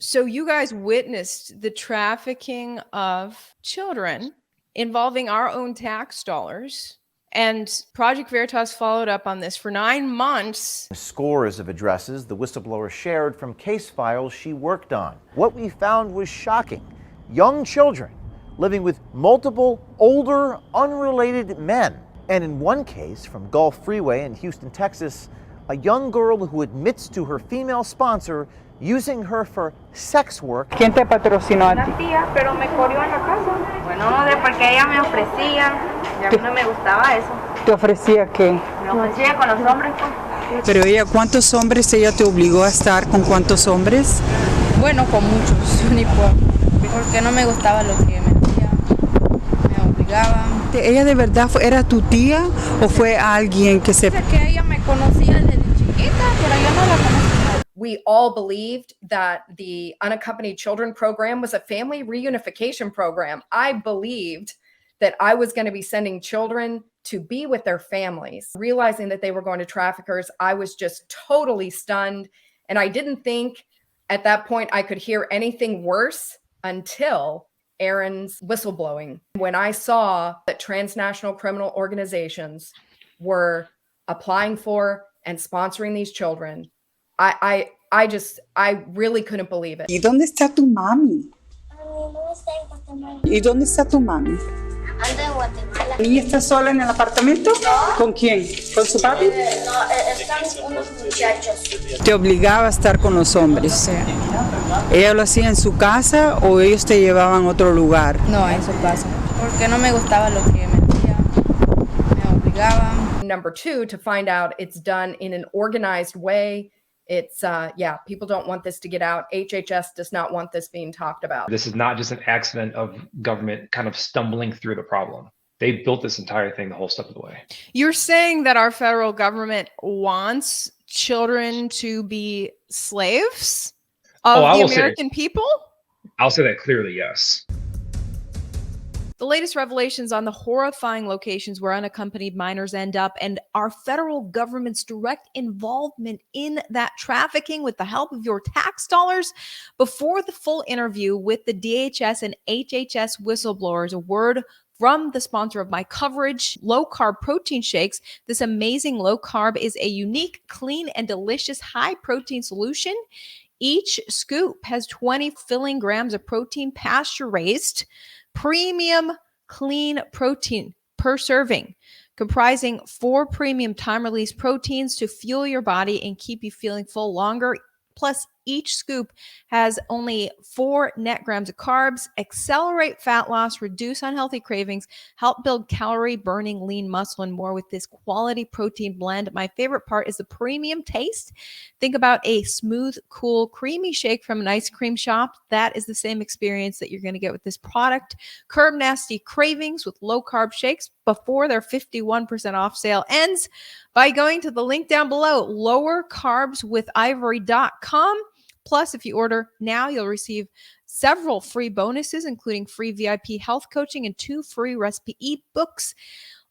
So you guys witnessed the trafficking of children involving our own tax dollars. And Project Veritas followed up on this for 9 months. Scores of addresses the whistleblower shared from case files she worked on. What we found was shocking. Young children living with multiple older, unrelated men. And in one case from Gulf Freeway in Houston, Texas, a young girl who admits to her female sponsor using her for sex work. ¿Quién te patrocinó a ti? Una tía, pero me corrió en la casa. Bueno, porque ella me ofrecía y a mí no me gustaba eso. ¿Te ofrecía qué? Me ofrecía con los hombres, pues. Pero ella, ¿cuántos hombres ella te obligó a estar con cuántos hombres? Bueno, con muchos, ni porque no me gustaba lo que me hacía, me obligaba. ¿Ella de verdad era tu tía o fue alguien que se... Que ella me conocía desde chiquita, pero yo no la conocía. We all believed that the Unaccompanied Children program was a family reunification program. I believed that I was going to be sending children to be with their families. Realizing that they were going to traffickers, I was just totally stunned. And I didn't think at that point I could hear anything worse until Aaron's whistleblowing. When I saw that transnational criminal organizations were applying for and sponsoring these children, I really couldn't believe it. ¿Y dónde está tu mami? No está en Guatemala. ¿Y dónde está tu mami? Anda en Guatemala. ¿Y está sola en el apartamento? No. ¿Con quién? ¿Con su papi? No, están unos muchachos. Te obligaba a estar con los hombres. Sí. ¿Ella lo hacía en su casa o ellos te llevaban a otro lugar? No, en su casa. Porque no me gustaba lo que me hacía, me obligaba. Number two, to find out it's done in an organized way. It's, people don't want this to get out. HHS does not want this being talked about. This is not just an accident of government kind of stumbling through the problem. They built this entire thing the whole step of the way. You're saying that our federal government wants children to be slaves of the American people? I'll say that clearly, yes. The latest revelations on the horrifying locations where unaccompanied minors end up and our federal government's direct involvement in that trafficking with the help of your tax dollars. Before the full interview with the DHS and HHS whistleblowers, a word from the sponsor of my coverage, Low Carb Protein Shakes. This amazing low carb is a unique, clean, and delicious high protein solution. Each scoop has 20 filling grams of protein, pasture-raised, premium clean protein per serving, comprising 4 premium time-release proteins to fuel your body and keep you feeling full longer. Plus, each scoop has only 4 net grams of carbs, accelerate fat loss, reduce unhealthy cravings, help build calorie-burning lean muscle, and more with this quality protein blend. My favorite part is the premium taste. Think about a smooth, cool, creamy shake from an ice cream shop. That is the same experience that you're going to get with this product. Curb nasty cravings with low-carb shakes before their 51% off sale ends by going to the link down below, lowercarbswithivory.com. Plus, if you order now, you'll receive several free bonuses, including free VIP health coaching and 2 free recipe ebooks.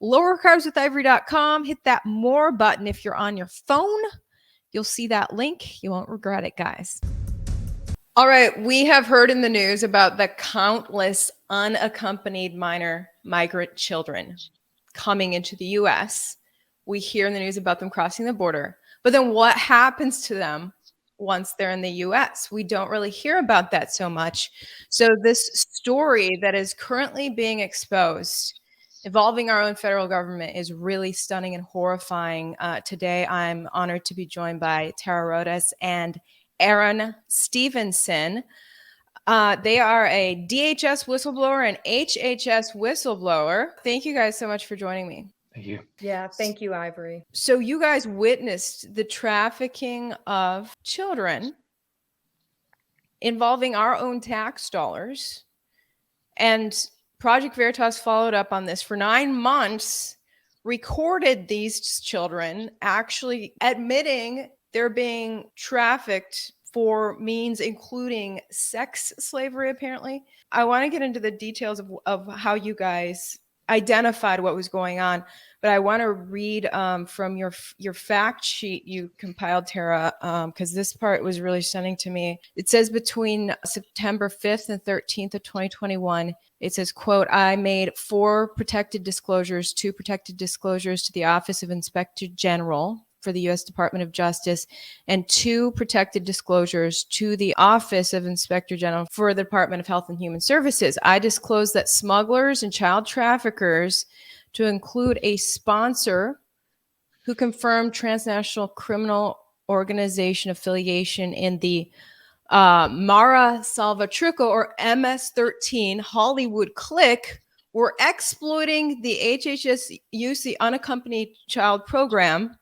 Lowercarbswithivory.com. Hit that more button if you're on your phone. You'll see that link. You won't regret it, guys. All right, we have heard in the news about the countless unaccompanied minor migrant children coming into the U.S. We hear in the news about them crossing the border. But then what happens to them once they're in the U.S.? We don't really hear about that so much. So this story that is currently being exposed involving our own federal government is really stunning and horrifying. Today, I'm honored to be joined by Tara Rodas and Aaron Stevenson. They are a DHS whistleblower and HHS whistleblower. Thank you guys so much for joining me. Thank you. Yeah, thank you, Ivory. So you guys witnessed the trafficking of children involving our own tax dollars. And Project Veritas followed up on this for 9 months, recorded these children actually admitting they're being trafficked for means including sex slavery, apparently. I want to get into the details of how you guys identified what was going on. but I want to read from your fact sheet you compiled, Tara, because this part was really stunning to me. It says between September 5th and 13th of 2021, it says, quote, I made 4 protected disclosures, 2 protected disclosures to the Office of Inspector General for the U.S. Department of Justice, and 2 protected disclosures to the Office of Inspector General for the Department of Health and Human Services. I disclosed that smugglers and child traffickers, to include a sponsor who confirmed transnational criminal organization affiliation in the Mara Salvatrucha or MS-13 Hollywood clique, were exploiting the HHS UC unaccompanied child program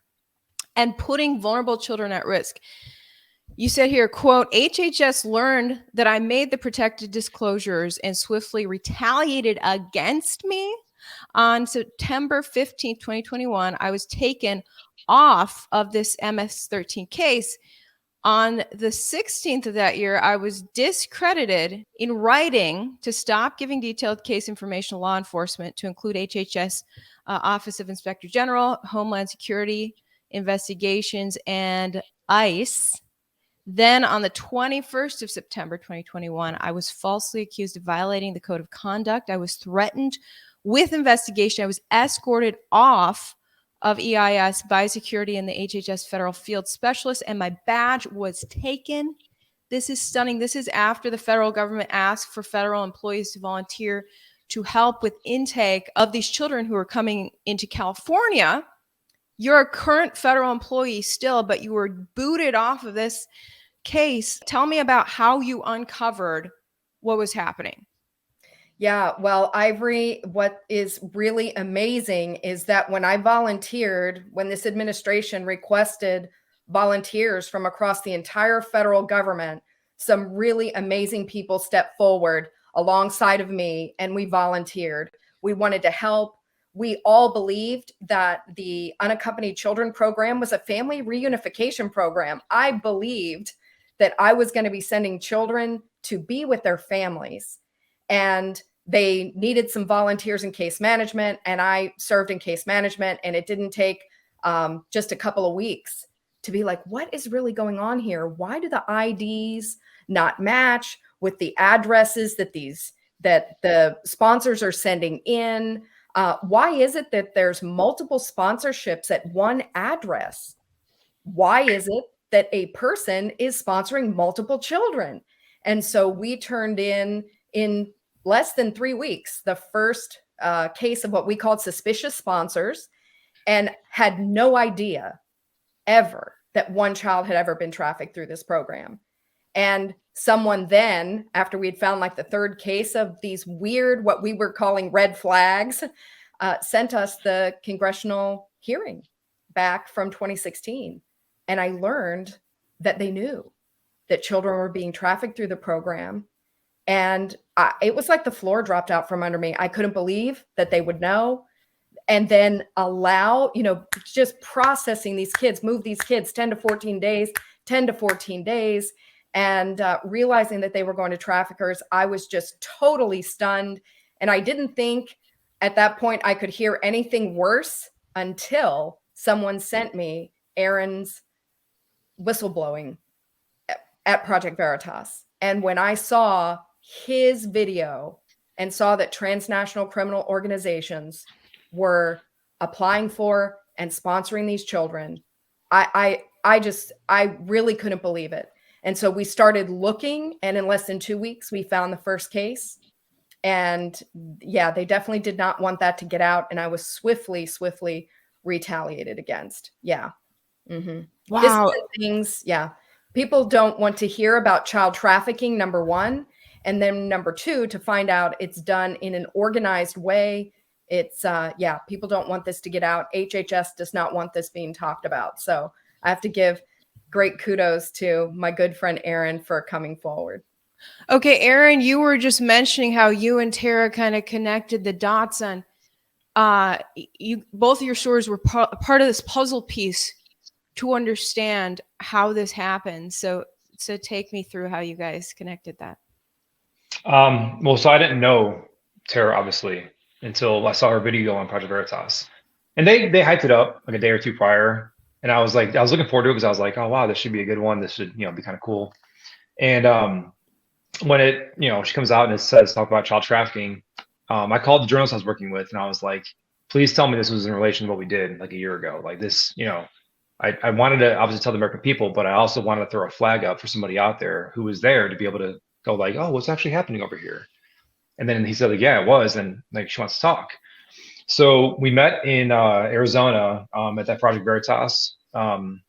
and putting vulnerable children at risk. You said here, quote, HHS learned that I made the protected disclosures and swiftly retaliated against me. On September 15th, 2021, I was taken off of this MS-13 case. On the 16th of that year, I was discredited in writing to stop giving detailed case information to law enforcement, to include HHS Office of Inspector General, Homeland Security Investigations, and ICE. Then on the 21st of September 2021, I was falsely accused of violating the code of conduct. I was threatened with investigation. I was escorted off of EIS by security and the HHS federal field specialist, and my badge was taken. This is stunning. This is after the federal government asked for federal employees to volunteer to help with intake of these children who are coming into California. You're a current federal employee still, but you were booted off of this case. Tell me about how you uncovered what was happening. Yeah, well, Ivory, what is really amazing is that when I volunteered, when this administration requested volunteers from across the entire federal government, some really amazing people stepped forward alongside of me, and we volunteered. We wanted to help. We all believed that the Unaccompanied Children program was a family reunification program. I believed that I was going to be sending children to be with their families. And they needed some volunteers in case management, and I served in case management. And it didn't take just a couple of weeks to be like, what is really going on here? Why do the IDs not match with the addresses that the sponsors are sending in? Why is it that there's multiple sponsorships at one address? Why is it that a person is sponsoring multiple children? And so we turned in less than 3 weeks, the first case of what we called suspicious sponsors, and had no idea ever that one child had ever been trafficked through this program. And someone then, after we'd found like the 3rd case of these weird, what we were calling red flags, sent us the congressional hearing back from 2016. And I learned that they knew that children were being trafficked through the program. And it was like the floor dropped out from under me. I couldn't believe that they would know. And then allow, just processing these kids, move these kids 10 to 14 days, and realizing that they were going to traffickers. I was just totally stunned. And I didn't think at that point I could hear anything worse until someone sent me Aaron's whistleblowing at Project Veritas. And when I saw his video and saw that transnational criminal organizations were applying for and sponsoring these children, I really couldn't believe it. And so we started looking, and in less than 2 weeks, we found the first case. And yeah, they definitely did not want that to get out. And I was swiftly retaliated against. Yeah. Mm-hmm. Wow. Things, yeah. People don't want to hear about child trafficking, number one. And then number two, to find out it's done in an organized way. It's, people don't want this to get out. HHS does not want this being talked about. So I have to give great kudos to my good friend Aaron for coming forward. Okay, Aaron, you were just mentioning how you and Tara kind of connected the dots on both of your stories were part of this puzzle piece to understand how this happened. So take me through how you guys connected that. Well, so I didn't know Tara, obviously, until I saw her video on Project Veritas. And they hyped it up like a day or two prior, and I was looking forward to it because I was like, oh wow, this should be a good one. This should be kind of cool. And when she comes out and it says talk about child trafficking, I called the journalist I was working with and I was like, please tell me this was in relation to what we did like a year ago. Like this, I wanted to obviously tell the American people, but I also wanted to throw a flag up for somebody out there who was there to be able to go like, oh, what's actually happening over here? And then he said, like, yeah, it was, and like she wants to talk. So we met in Arizona at that Project Veritas. It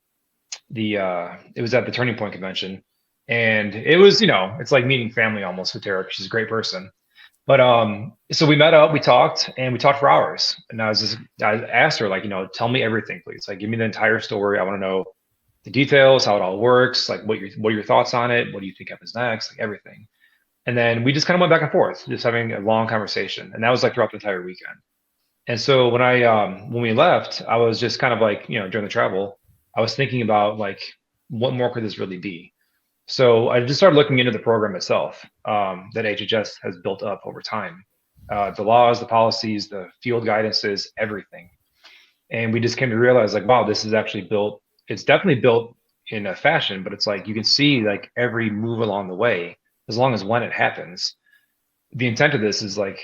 was at the Turning Point convention, and it was it's like meeting family almost with Tara. She's a great person. But so we met up, we talked for hours, and I asked her like, tell me everything, please. Like, give me the entire story. I want to know the details, how it all works, like what are your thoughts on it, what do you think happens next, like everything. And then we just kind of went back and forth, just having a long conversation, and that was like throughout the entire weekend. And so when we left, I was just kind of like, during the travel, I was thinking about like, what more could this really be? So I just started looking into the program itself that HHS has built up over time, the laws, the policies, the field guidances, everything. And we just came to realize like, wow, this is actually built. It's definitely built in a fashion, but it's like you can see like every move along the way, as long as when it happens. The intent of this is like,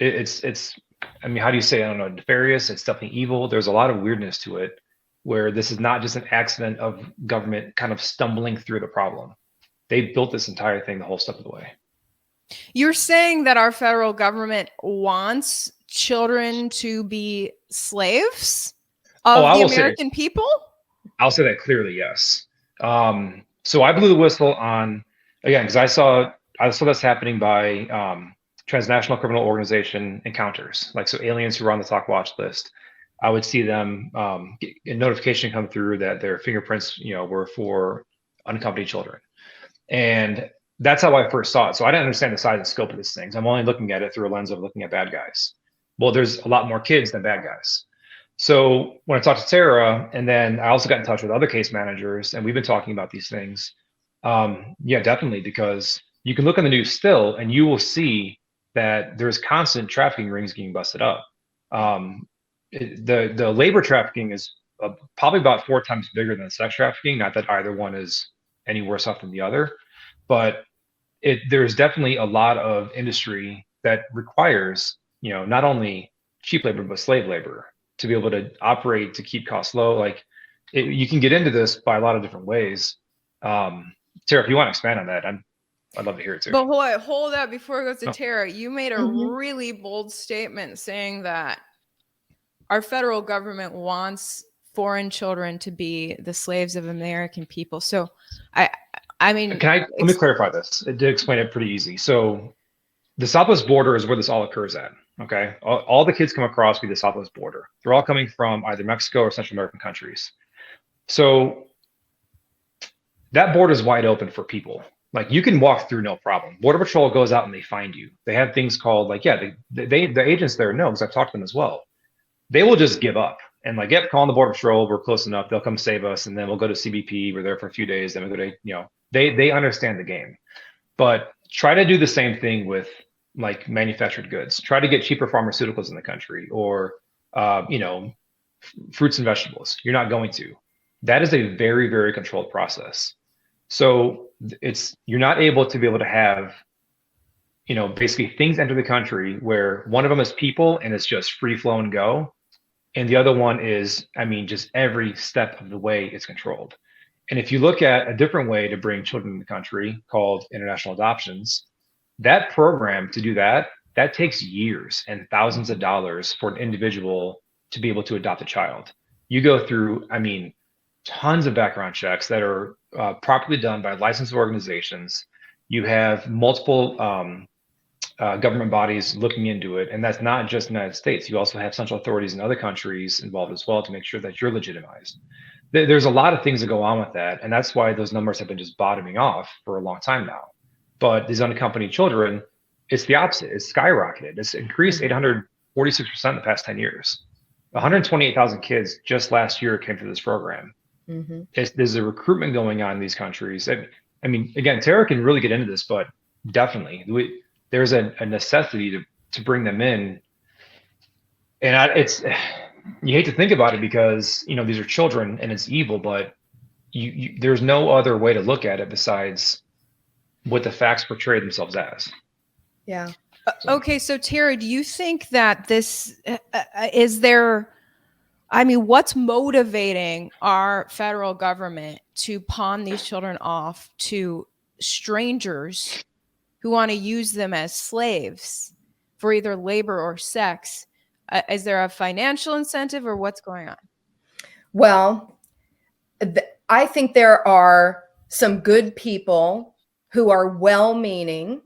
it's I mean, how do you say, I don't know, nefarious? It's definitely evil. There's a lot of weirdness to it, where this is not just an accident of government kind of stumbling through the problem. They built this entire thing the whole step of the way. You're saying that our federal government wants children to be slaves of the American people? I'll say that clearly, yes. So I blew the whistle on, again, because I saw this happening by transnational criminal organization encounters, like so aliens who were on the talk watch list. I would see them a notification come through that their fingerprints, were for unaccompanied children, and that's how I first saw it. So I didn't understand the size and scope of these things. I'm only looking at it through a lens of looking at bad guys. Well, there's a lot more kids than bad guys. So when I talked to Tara, and then I also got in touch with other case managers, and we've been talking about these things. Yeah, definitely, because you can look in the news still, and you will see that there's constant trafficking rings getting busted up. The labor trafficking is probably about 4 times bigger than sex trafficking. Not that either one is any worse off than the other, but there's definitely a lot of industry that requires, not only cheap labor, but slave labor to be able to operate, to keep costs low. Like you can get into this by a lot of different ways. Tara, if you want to expand on that, I'd love to hear it too. But hold up before it goes to Tara. You made a really bold statement saying that our federal government wants foreign children to be the slaves of American people. So I mean, let me clarify this. It did explain it pretty easy. So the Southwest border is where this all occurs at. Okay. All the kids come across via the Southwest border. They're all coming from either Mexico or Central American countries. So that border is wide open for people. Like you can walk through no problem. Border Patrol goes out and they find you. They have things called like, the agents there know, because I've talked to them as well. They will just give up and like, call on the Border Patrol. We're close enough. They'll come save us. And then we'll go to CBP. We're there for a few days. Then we go to, they understand the game. But try to do the same thing with like manufactured goods. Try to get cheaper pharmaceuticals in the country or, fruits and vegetables. You're not going to. That is a very, very controlled process. So you're not able to have, basically things enter the country where one of them is people and it's just free flow and go. And the other one is, just every step of the way it's controlled. And if you look at a different way to bring children in the country called international adoptions, that program to do that takes years and thousands of dollars for an individual to be able to adopt a child. You go through, tons of background checks that are properly done by licensed organizations. You have multiple government bodies looking into it. And that's not just the United States. You also have central authorities in other countries involved as well to make sure that you're legitimized. There's a lot of things that go on with that. And that's why those numbers have been just bottoming off for a long time now. But these unaccompanied children, it's the opposite. It's skyrocketed. It's increased 846% in the past 10 years. 128,000 kids just last year came through this program. There's a recruitment going on in these countries. Again, Tara can really get into this, but definitely there's a necessity to bring them in. And you hate to think about it because, you know, these are children and it's evil, but there's no other way to look at it besides what the facts portray themselves as. Yeah. Okay, so Tara, do you think that this is there? I mean, what's motivating our federal government to pawn these children off to strangers who want to use them as slaves for either labor or sex? Is there a financial incentive or what's going on? Well, I think there are some good people who are well-meaning,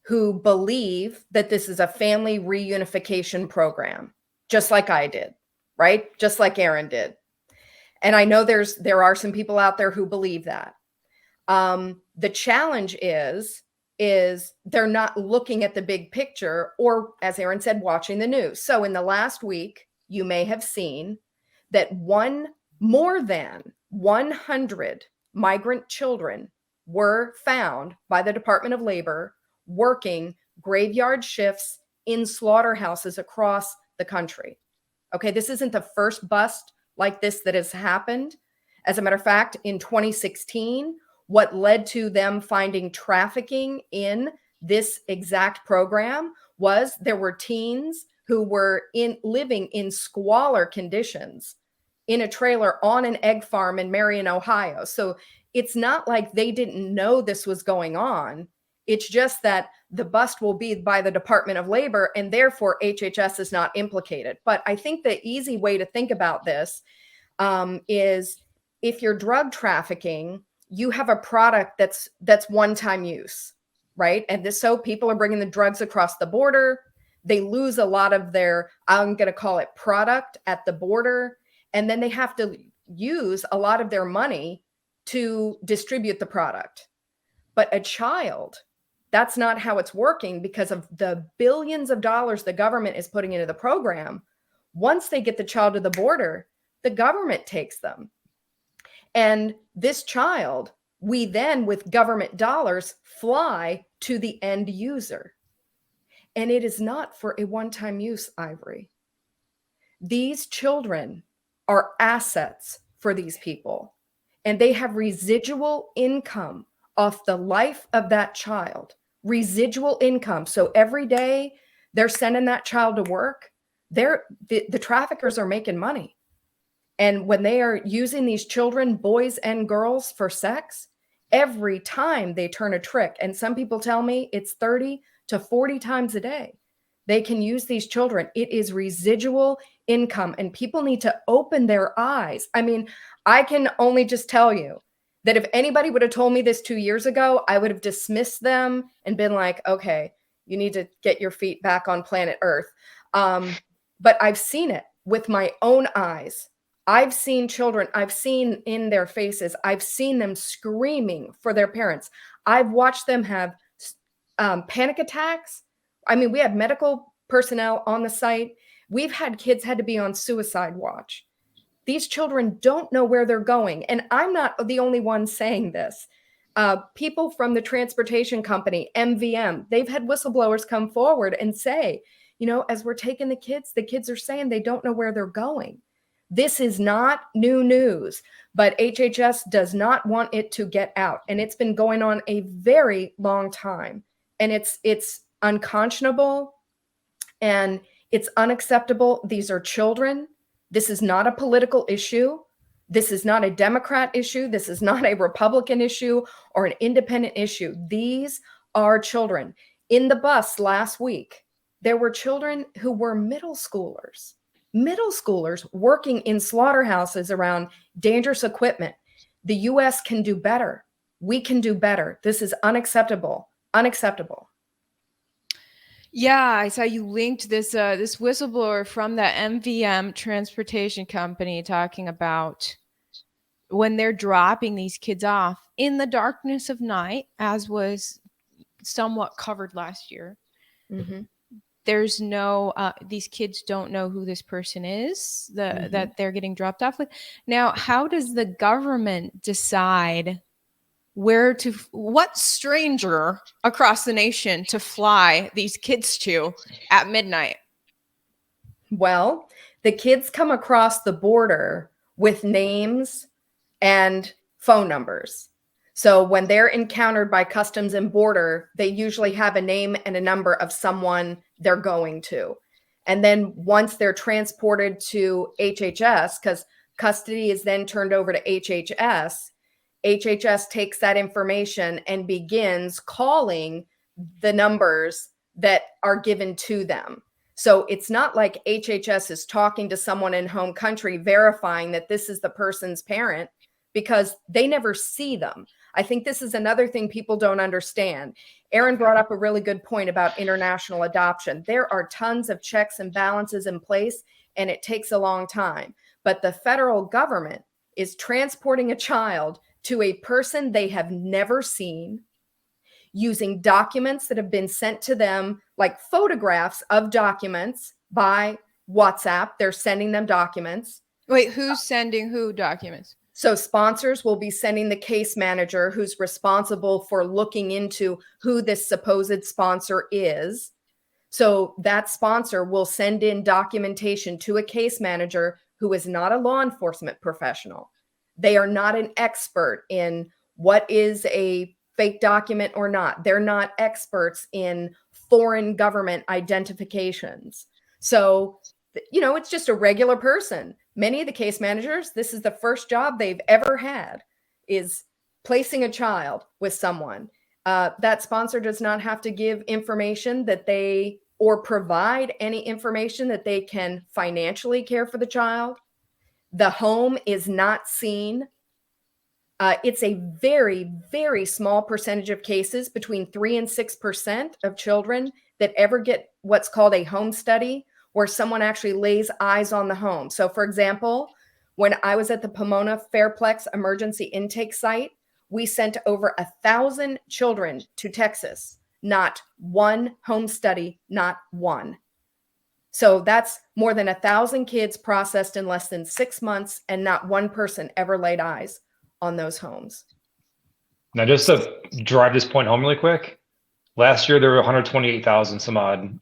who believe that this is a family reunification program, just like I did, right? Just like Aaron did. And I know there are some people out there who believe that. The challenge is they're not looking at the big picture, or as Aaron said, watching the news. So in the last week, you may have seen that more than 100 migrant children were found by the Department of Labor working graveyard shifts in slaughterhouses across the country. Okay, this isn't the first bust like this that has happened. As a matter of fact, in 2016, what led to them finding trafficking in this exact program was there were teens who were living in squalor conditions in a trailer on an egg farm in Marion, Ohio. So it's not like they didn't know this was going on. It's just that the bust will be by the Department of Labor, and therefore HHS is not implicated. But I think the easy way to think about this is if you're drug trafficking, you have a product that's one-time use, right? And so people are bringing the drugs across the border. They lose a lot of their, I'm going to call it product at the border. And then they have to use a lot of their money to distribute the product. But a child, that's not how it's working because of the billions of dollars the government is putting into the program. Once they get the child to the border, the government takes them. And this child, we then, with government dollars, fly to the end user. And it is not for a one-time use, Ivory. These children are assets for these people, and they have residual income off the life of that child. Residual income. So every day they're sending that child to work, the traffickers are making money. And when they are using these children, boys and girls, for sex, every time they turn a trick, and some people tell me it's 30 to 40 times a day, they can use these children. It is residual income, and people need to open their eyes. I mean, I can only just tell you that if anybody would have told me this 2 years ago, I would have dismissed them and been like, okay, you need to get your feet back on planet Earth. But I've seen it with my own eyes. I've seen children, I've seen in their faces, I've seen them screaming for their parents. I've watched them have panic attacks. I mean, we had medical personnel on the site. We've had kids had to be on suicide watch. These children don't know where they're going. And I'm not the only one saying this. People from the transportation company, MVM, they've had whistleblowers come forward and say, you know, as we're taking the kids are saying they don't know where they're going. This is not new news, but HHS does not want it to get out. And it's been going on a very long time. And it's unconscionable and it's unacceptable. These are children. This is not a political issue. This is not a Democrat issue. This is not a Republican issue or an independent issue. These are children. In the bus last week, there were children who were middle schoolers working in slaughterhouses around dangerous equipment. The U.S. can do better. We can do better. This is unacceptable. Unacceptable. Yeah, I saw you linked this this whistleblower from the MVM transportation company talking about when they're dropping these kids off in the darkness of night, as was somewhat covered last year. Mm-hmm. There's no, these kids don't know who this person is that they're getting dropped off with. Now, how does the government decide what stranger across the nation to fly these kids to at midnight? Well, The kids come across the border with names and phone numbers. So when they're encountered by Customs and Border, they usually have a name and a number of someone they're going to. And then once they're transported to HHS, because custody is then turned over to HHS, HHS takes that information and begins calling the numbers that are given to them. So it's not like HHS is talking to someone in home country verifying that this is the person's parent, because they never see them. I think this is another thing people don't understand. Aaron brought up a really good point about international adoption. There are tons of checks and balances in place, and it takes a long time. But the federal government is transporting a child to a person they have never seen, using documents that have been sent to them, like photographs of documents by WhatsApp. They're sending them documents. Wait, who's sending who documents? So sponsors will be sending the case manager who's responsible for looking into who this supposed sponsor is. So that sponsor will send in documentation to a case manager who is not a law enforcement professional. They are not an expert in what is a fake document or not. They're not experts in foreign government identifications. So, it's just a regular person. Many of the case managers, this is the first job they've ever had, is placing a child with someone. That sponsor does not have to give information or provide any information that they can financially care for the child. The home is not seen. It's a very, very small percentage of cases, between 3 and 6% of children, that ever get what's called a home study, where someone actually lays eyes on the home. So for example, when I was at the Pomona Fairplex emergency intake site, we sent over 1,000 children to Texas, not one home study, not one. So that's more than 1,000 kids processed in less than 6 months, and not one person ever laid eyes on those homes. Now, just to drive this point home really quick, last year there were 128,000 some odd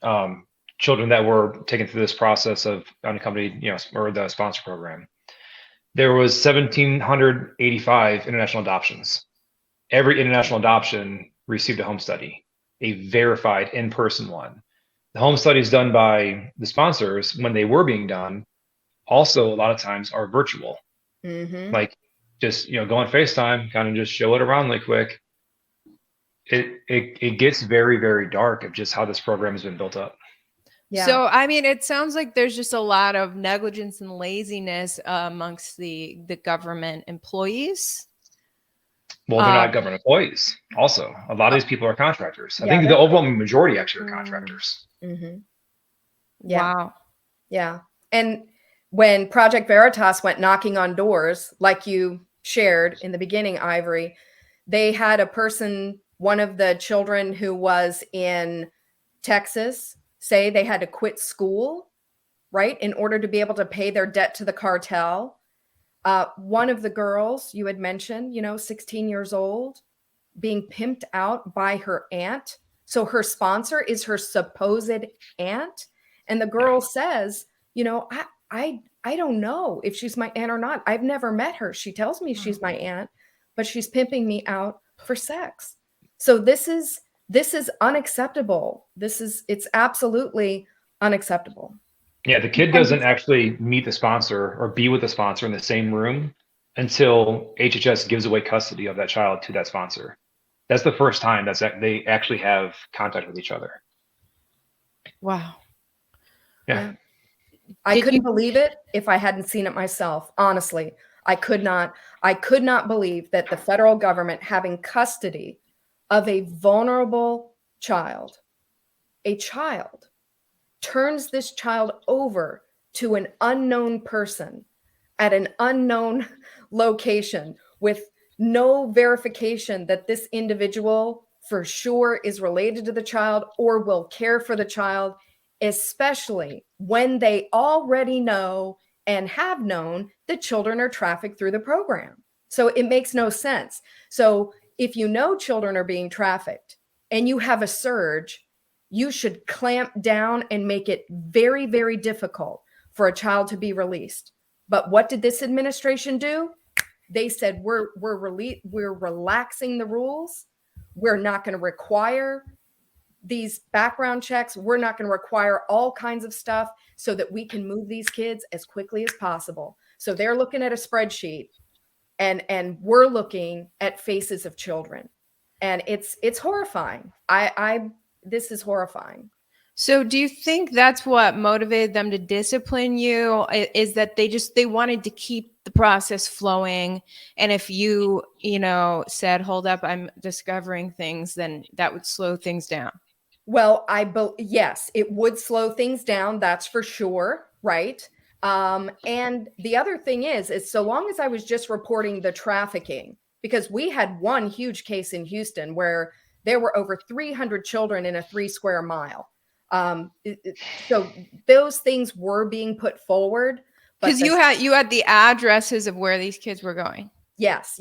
children that were taken through this process of unaccompanied, or the sponsor program. There was 1,785 international adoptions. Every international adoption received a home study, a verified in-person one. The home studies done by the sponsors, when they were being done, also a lot of times are virtual. Mm-hmm. Like just, go on FaceTime, kind of just show it around really quick. It gets very, very dark of just how this program has been built up. Yeah. So, it sounds like there's just a lot of negligence and laziness amongst the government employees. Well, they're not government employees. Also, a lot of these people are contractors. I think the that's overwhelming majority actually are contractors. Mm-hmm. Yeah. Wow. Yeah. And when Project Veritas went knocking on doors, like you shared in the beginning, Ivory, they had a person, one of the children who was in Texas, say they had to quit school, right, in order to be able to pay their debt to the cartel. One of the girls you had mentioned, 16 years old, being pimped out by her aunt. So her sponsor is her supposed aunt. And the girl says, I don't know if she's my aunt or not. I've never met her. She tells me she's my aunt, but she's pimping me out for sex. So this is unacceptable. It's absolutely unacceptable. Yeah, the kid doesn't actually meet the sponsor or be with the sponsor in the same room until HHS gives away custody of that child to that sponsor. That's the first time they actually have contact with each other. Wow. Yeah. I couldn't believe it if I hadn't seen it myself. Honestly, I could not believe that the federal government, having custody of a vulnerable child, turns this child over to an unknown person at an unknown location with no verification that this individual for sure is related to the child or will care for the child, especially when they already know and have known that children are trafficked through the program. So it makes no sense. So if you know children are being trafficked and you have a surge, you should clamp down and make it very, very difficult for a child to be released. But what did this administration do? They said, we're relaxing the rules. We're not going to require these background checks. We're not going to require all kinds of stuff so that we can move these kids as quickly as possible. So they're looking at a spreadsheet, and we're looking at faces of children, and it's horrifying. This is horrifying. So do you think that's what motivated them to discipline you? Is that they wanted to keep the process flowing, and if you said, hold up, I'm discovering things, then that would slow things down? Well, yes, it would slow things down, that's for sure, right? And the other thing is so long as I was just reporting the trafficking, because we had one huge case in Houston where there were over 300 children in a 3 square mile. So those things were being put forward. Because you had the addresses of where these kids were going. Yes.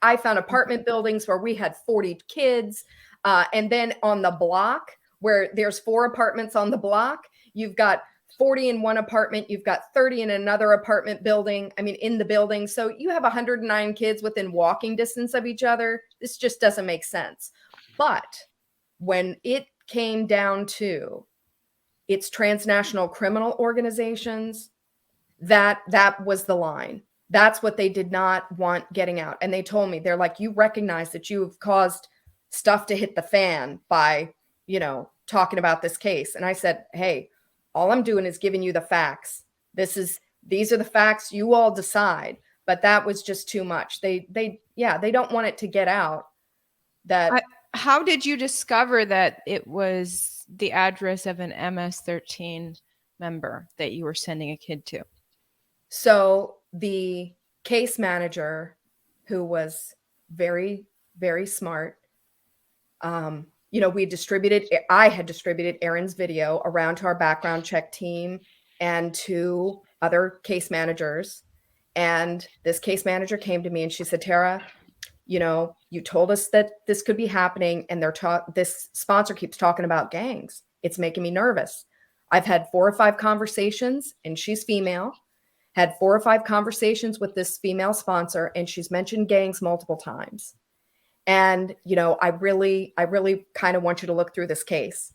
I found apartment buildings where we had 40 kids. And then on the block where there's 4 apartments on the block, you've got 40 in one apartment, you've got 30 in another apartment building. I mean, in the building. So you have 109 kids within walking distance of each other. This just doesn't make sense. But when it came down to its transnational criminal organizations, that was the line. That's what they did not want getting out. And they told me, they're like, you recognize that you have caused stuff to hit the fan by, talking about this case. And I said, hey, all I'm doing is giving you the facts. These are the facts. You all decide. But that was just too much. They don't want it to get out. How did you discover that it was the address of an MS-13 member that you were sending a kid to? So the case manager, who was very, very smart, I had distributed Erin's video around to our background check team and to other case managers. And this case manager came to me and she said, Tara, you told us that this could be happening, and this sponsor keeps talking about gangs. It's making me nervous. I've had 4 or 5 conversations, and she's female, had 4 or 5 conversations with this female sponsor, and she's mentioned gangs multiple times. And, I really kind of want you to look through this case.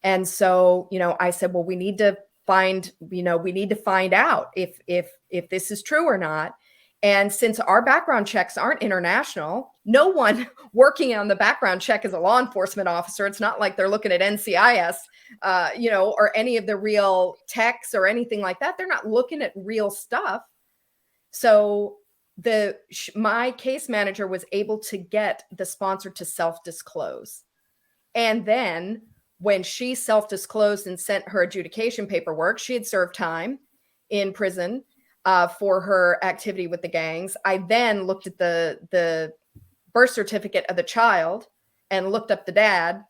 And so, I said, well, we need to find out if this is true or not. And since our background checks aren't international, no one working on the background check is a law enforcement officer. It's not like they're looking at NCIS, or any of the real techs or anything like that. They're not looking at real stuff. So my case manager was able to get the sponsor to self-disclose. And then when she self-disclosed and sent her adjudication paperwork, she had served time in prison for her activity with the gangs. I then looked at the birth certificate of the child and looked up the dad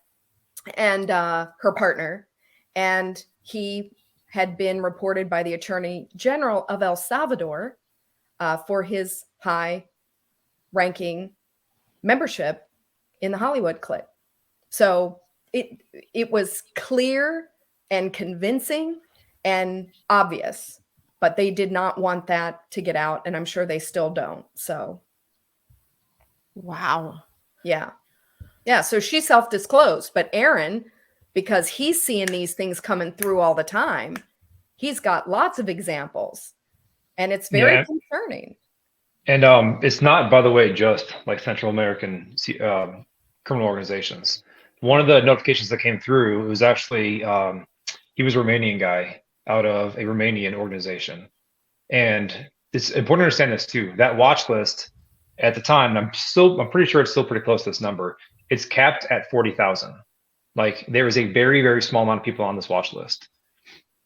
and her partner. And he had been reported by the Attorney General of El Salvador for his high-ranking membership in the Hollywood clique. So it was clear and convincing and obvious, but they did not want that to get out, and I'm sure they still don't. So, wow. Yeah. So she self-disclosed, but Aaron, because he's seeing these things coming through all the time, he's got lots of examples, and it's very concerning. And it's not, by the way, just like Central American criminal organizations. One of the notifications that came through, it was actually, he was a Romanian guy out of a Romanian organization. And it's important to understand this too. That watch list at the time, I'm pretty sure it's still pretty close to this number. It's capped at 40,000. Like, there is a very, very small amount of people on this watch list.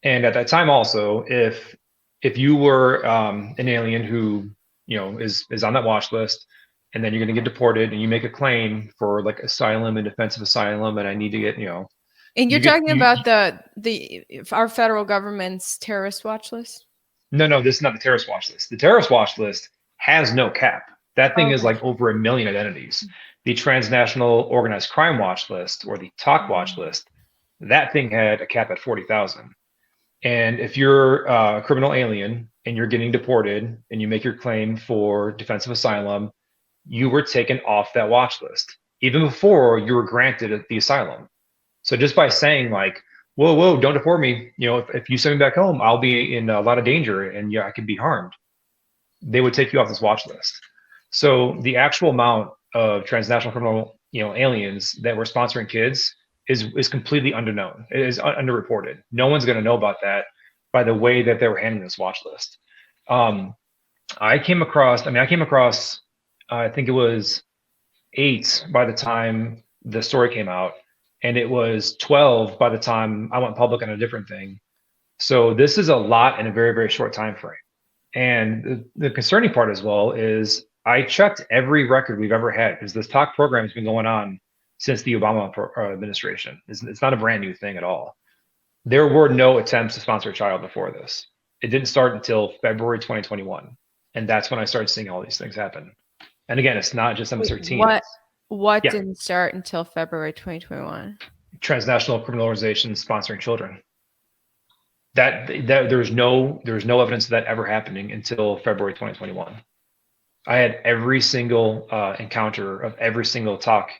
And at that time also, if you were an alien who, is on that watch list, and then you're going to get deported and you make a claim for like asylum and defensive asylum, and I need to get, And you're talking about our federal government's terrorist watch list? No, this is not the terrorist watch list. The terrorist watch list has no cap. That thing is like over 1 million identities. The transnational organized crime watch list, or the TOC watch list, that thing had a cap at 40,000. And if you're a criminal alien and you're getting deported and you make your claim for defensive asylum, you were taken off that watch list even before you were granted the asylum. So just by saying like, whoa, whoa, don't deport me. You know, if you send me back home, I'll be in a lot of danger and yeah, I could be harmed. They would take you off this watch list. So the actual amount of transnational criminal, aliens that were sponsoring kids is completely unknown. It is underreported. No one's going to know about that by the way that they were handling this watch list. I came across, I think it was 8 by the time the story came out, and it was 12 by the time I went public on a different thing. So this is a lot in a very, very short time frame. And the concerning part as well is I checked every record we've ever had, because this talk program has been going on since the Obama administration. It's not a brand new thing at all. There were no attempts to sponsor a child before this. It didn't start until February 2021. And that's when I started seeing all these things happen. And again, it's not just MS-13. What Yeah. didn't start until February 2021? Transnational criminal organizations sponsoring children. That there's no evidence of that ever happening until February 2021. I had every single encounter of every single talk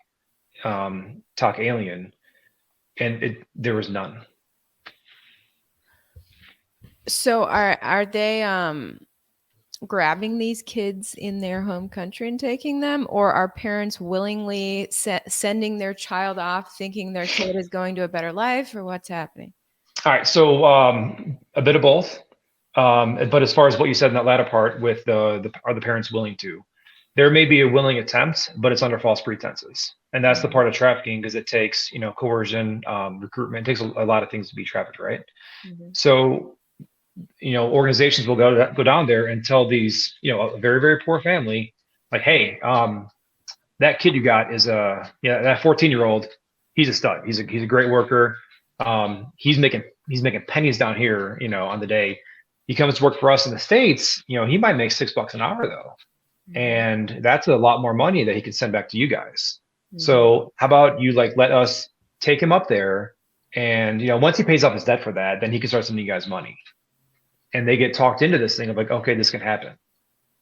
alien, and there was none. So are they grabbing these kids in their home country and taking them, or are parents willingly sending their child off thinking their kid is going to a better life, or what's happening? All right, so a bit of both. But as far as what you said in that latter part with are the parents willing to? There may be a willing attempt, but it's under false pretenses. And that's the part of trafficking, because it takes, coercion, recruitment. It takes a lot of things to be trafficked, right? Mm-hmm. So, organizations will go down there and tell these, a very, very poor family, like, hey, that kid you got is that 14-year-old, he's a stud. He's a great worker. He's making pennies down here, on the day. He comes to work for us in the States, he might make $6 an hour though. Mm-hmm. And that's a lot more money that he could send back to you guys. Mm-hmm. So how about you let us take him up there, and, once he pays off his debt for that, then he can start sending you guys money. And they get talked into this thing of like, okay, this can happen.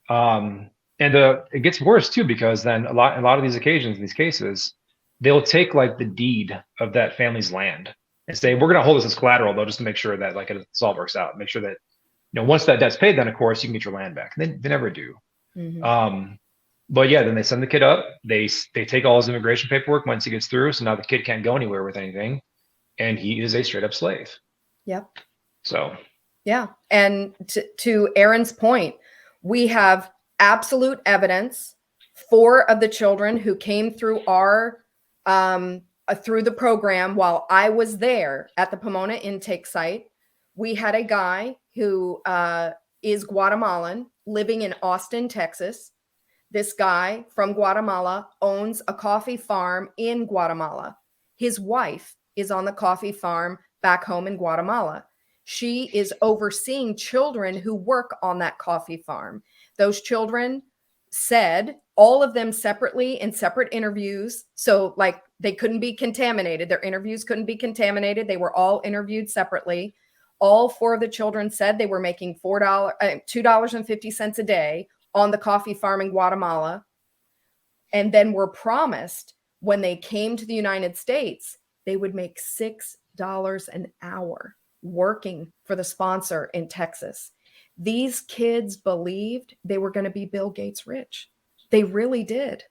And it gets worse too, because then a lot of these occasions, in these cases, they'll take the deed of that family's land and say, we're going to hold this as collateral though, just to make sure that this all works out. Make sure that, once that debt's paid, then of course you can get your land back. And they never do. Mm-hmm. But yeah, then they send the kid up. They take all his immigration paperwork once he gets through. So now the kid can't go anywhere with anything, and he is a straight up slave. Yep. So. Yeah. And to Aaron's point, we have absolute evidence. 4 of the children who came through through the program while I was there at the Pomona intake site, we had a guy who is Guatemalan living in Austin, Texas. This guy from Guatemala owns a coffee farm in Guatemala. His wife is on the coffee farm back home in Guatemala. She is overseeing children who work on that coffee farm. Those children said, all of them separately in separate interviews. So they couldn't be contaminated. Their interviews couldn't be contaminated. They were all interviewed separately. All 4 of the children said they were making $2.50 a day on the coffee farm in Guatemala. And then were promised when they came to the United States, they would make $6 an hour working for the sponsor in Texas. These kids believed they were going to be Bill Gates rich. They really did.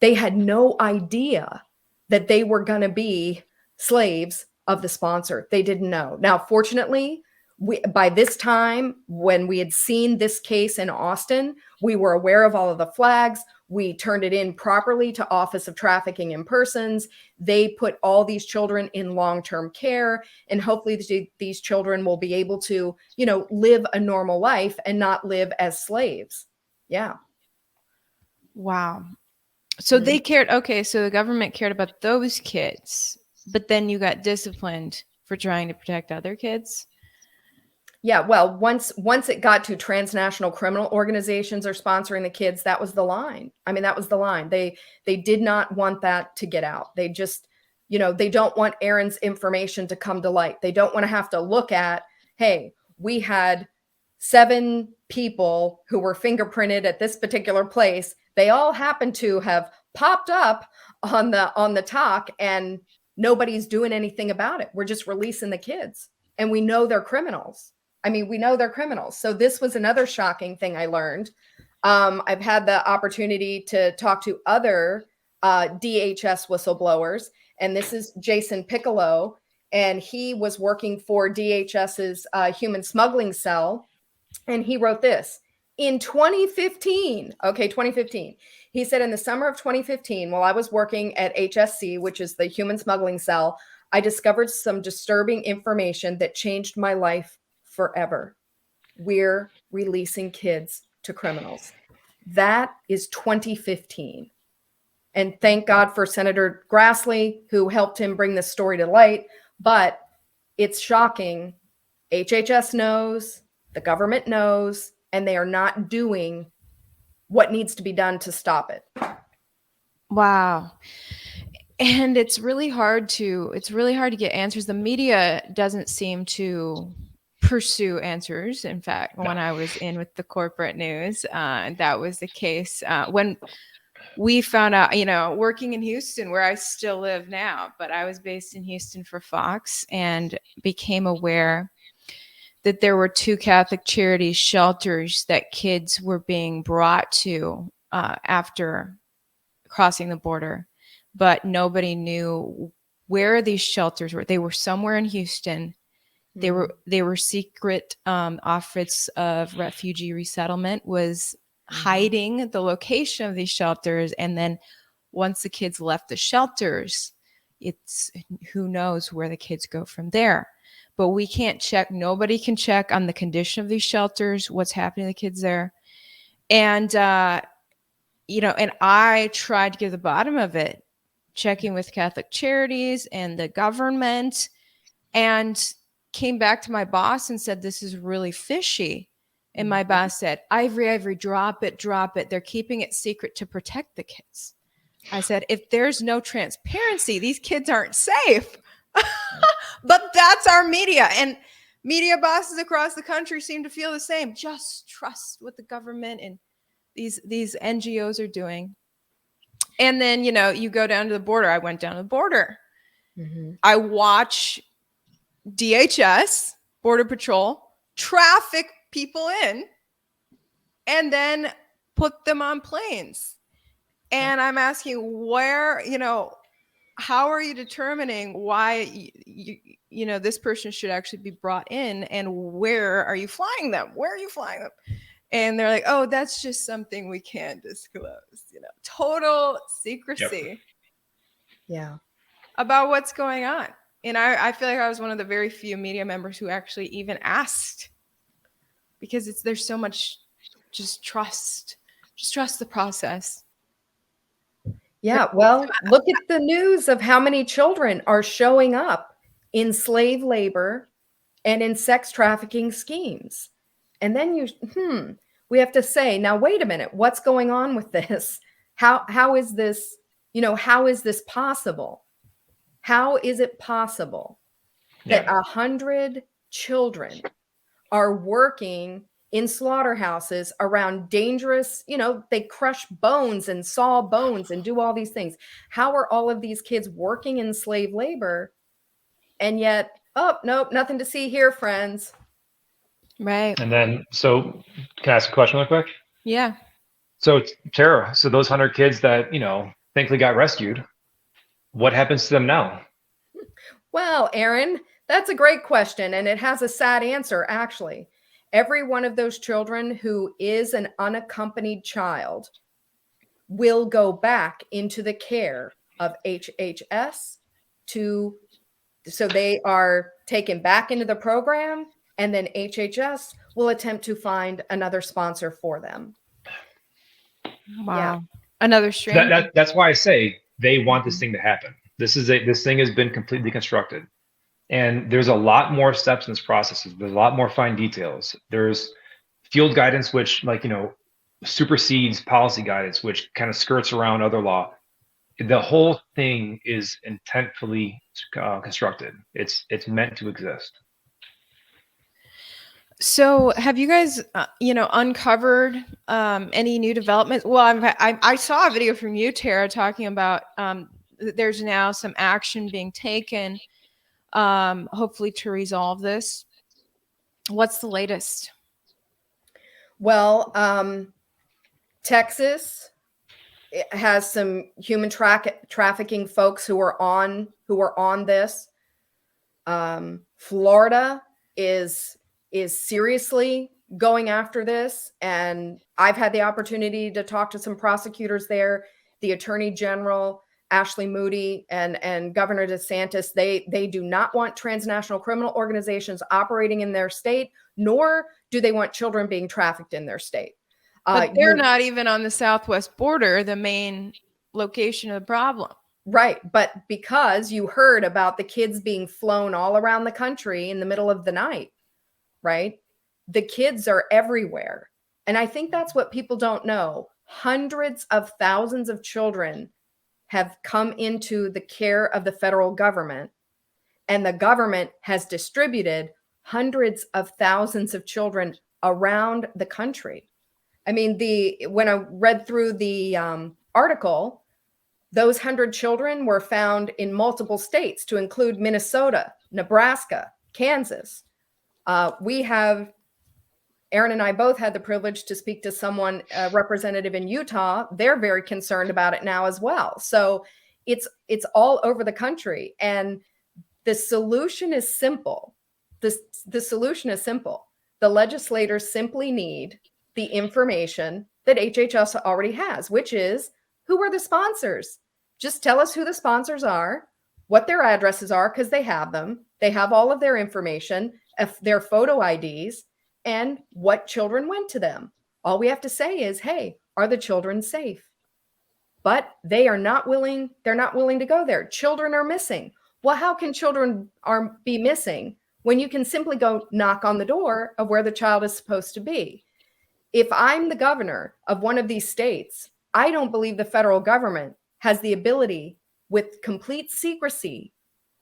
They had no idea that they were going to be slaves of the sponsor. They didn't know. Now, fortunately, by this time, when we had seen this case in Austin, we were aware of all of the flags. We turned it in properly to Office of Trafficking in Persons. They put all these children in long-term care, and hopefully these children will be able to, live a normal life and not live as slaves. Yeah. Wow. So they cared. Okay. So the government cared about those kids, but then you got disciplined for trying to protect other kids. Yeah, well, once it got to transnational criminal organizations are sponsoring the kids, that was the line. I mean, that was the line. They did not want that to get out. They just, they don't want Aaron's information to come to light. They don't want to have to look at, hey, we had 7 people who were fingerprinted at this particular place. They all happen to have popped up on the talk, and nobody's doing anything about it. We're just releasing the kids, and we know they're criminals. I mean, we know they're criminals. So this was another shocking thing I learned. I've had the opportunity to talk to other DHS whistleblowers, and this is Jason Piccolo, and he was working for DHS's human smuggling cell, and he wrote this in 2015. Okay, 2015. He said, in the summer of 2015, while I was working at HSC, which is the human smuggling cell, I discovered some disturbing information that changed my life forever. We're releasing kids to criminals. That is 2015. And thank God for Senator Grassley, who helped him bring this story to light. But it's shocking. HHS knows, the government knows, and they are not doing what needs to be done to stop it. Wow. And it's really hard to get answers. The media doesn't seem to pursue answers. In fact, when I was in with the corporate news, that was the case. When we found out, working in Houston, where I still live now, but I was based in Houston for Fox, and became aware that there were 2 Catholic Charities shelters that kids were being brought to after crossing the border, but nobody knew where these shelters were. They were somewhere in Houston. They were secret. Office of Refugee Resettlement was hiding the location of these shelters, and then once the kids left the shelters, it's who knows where the kids go from there. But we can't check. Nobody can check on the condition of these shelters, what's happening to the kids there. And, and I tried to get to the bottom of it, checking with Catholic Charities and the government, and came back to my boss and said, this is really fishy. And my boss said, Ivory, drop it. They're keeping it secret to protect the kids. I said, if there's no transparency, these kids aren't safe. But that's our media, and media bosses across the country seem to feel the same. Just trust what the government and these NGOs are doing. And then, you go down to the border. I went down to the border. I watch DHS, Border Patrol, traffic people in and then put them on planes. And I'm asking, where, how are you determining why this person should actually be brought in, and where are you flying them? And they're like, oh, that's just something we can't disclose. Total secrecy. Yeah. About what's going on. And I feel like I was one of the very few media members who actually even asked, because there's so much just trust the process. Yeah, well, look at the news of how many children are showing up in slave labor and in sex trafficking schemes. And then we have to say, now, wait a minute, what's going on with this? How is this, how is this possible? How is it possible that 100 children are working in slaughterhouses around dangerous, they crush bones and saw bones and do all these things? How are all of these kids working in slave labor? And yet, oh, nope, nothing to see here, friends. Right. And then, so can I ask a question real quick? Yeah. So Tara, so those 100 kids that, thankfully got rescued, what happens to them now? Well, Aaron, that's a great question. And it has a sad answer, actually. Every one of those children who is an unaccompanied child will go back into the care of HHS so they are taken back into the program, and then HHS will attempt to find another sponsor for them. Wow. Yeah. Another stream. That's why I say they want this thing to happen. This thing has been completely constructed. And there's a lot more steps in this process. There's a lot more fine details. There's field guidance, which supersedes policy guidance, which kind of skirts around other law. The whole thing is intentfully constructed. It's meant to exist. So, have you guys, uncovered any new developments? Well, I saw a video from you, Tara, talking about there's now some action being taken, hopefully to resolve this. What's the latest? Well, Texas has some human trafficking folks who are on this. Florida is seriously going after this, and I've had the opportunity to talk to some prosecutors there. The Attorney General Ashley Moody and Governor DeSantis, they do not want transnational criminal organizations operating in their state, nor do they want children being trafficked in their state. But they're not even on the southwest border, the main location of the problem. Right. But because you heard about the kids being flown all around the country in the middle of the night, right? The kids are everywhere. And I think that's what people don't know. Hundreds of thousands of children have come into the care of the federal government, and the government has distributed hundreds of thousands of children around the country. I mean, when I read through the article, those 100 children were found in multiple states, to include Minnesota, Nebraska, Kansas. Aaron and I both had the privilege to speak to someone, a representative in Utah. They're very concerned about it now as well. So it's all over the country. And the solution is simple. The solution is simple. The legislators simply need the information that HHS already has, which is, who are the sponsors? Just tell us who the sponsors are, what their addresses are, because they have them. They have all of their information, their photo IDs, and what children went to them. All we have to say is, hey, are the children safe? But they're not willing to go there. Children are missing. Well, how can children be missing when you can simply go knock on the door of where the child is supposed to be? If I'm the governor of one of these states, I don't believe the federal government has the ability, with complete secrecy,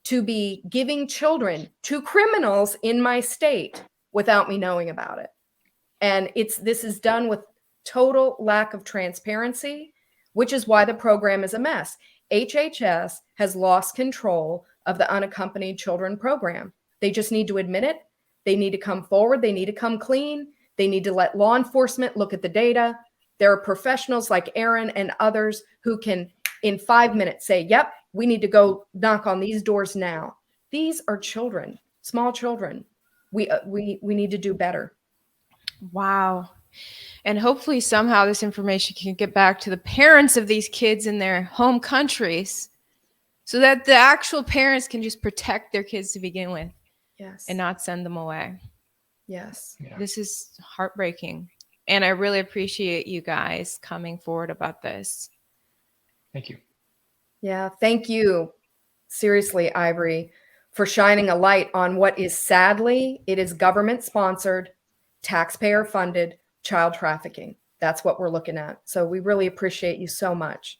to be giving children to criminals in my state without me knowing about it. And this is done with total lack of transparency, which is why the program is a mess. HHS has lost control of the unaccompanied children program. They just need to admit it. They need to come forward. They need to come clean. They need to let law enforcement look at the data. There are professionals like Aaron and others who can, in 5 minutes, say, yep, we need to go knock on these doors now. These are children, small children. We need to do better. Wow. And hopefully somehow this information can get back to the parents of these kids in their home countries, so that the actual parents can just protect their kids to begin with. Yes. And not send them away. Yes. Yeah. This is heartbreaking. And I really appreciate you guys coming forward about this. Thank you. Yeah. Thank you. Seriously, Ivory, for shining a light on what is, sadly, it is government sponsored, taxpayer funded child trafficking. That's what we're looking at. So we really appreciate you so much.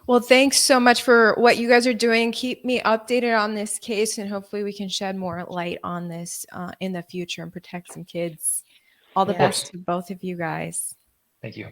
Well, thanks so much for what you guys are doing. Keep me updated on this case, and hopefully we can shed more light on this in the future and protect some kids. All the best to both of you guys. Thank you.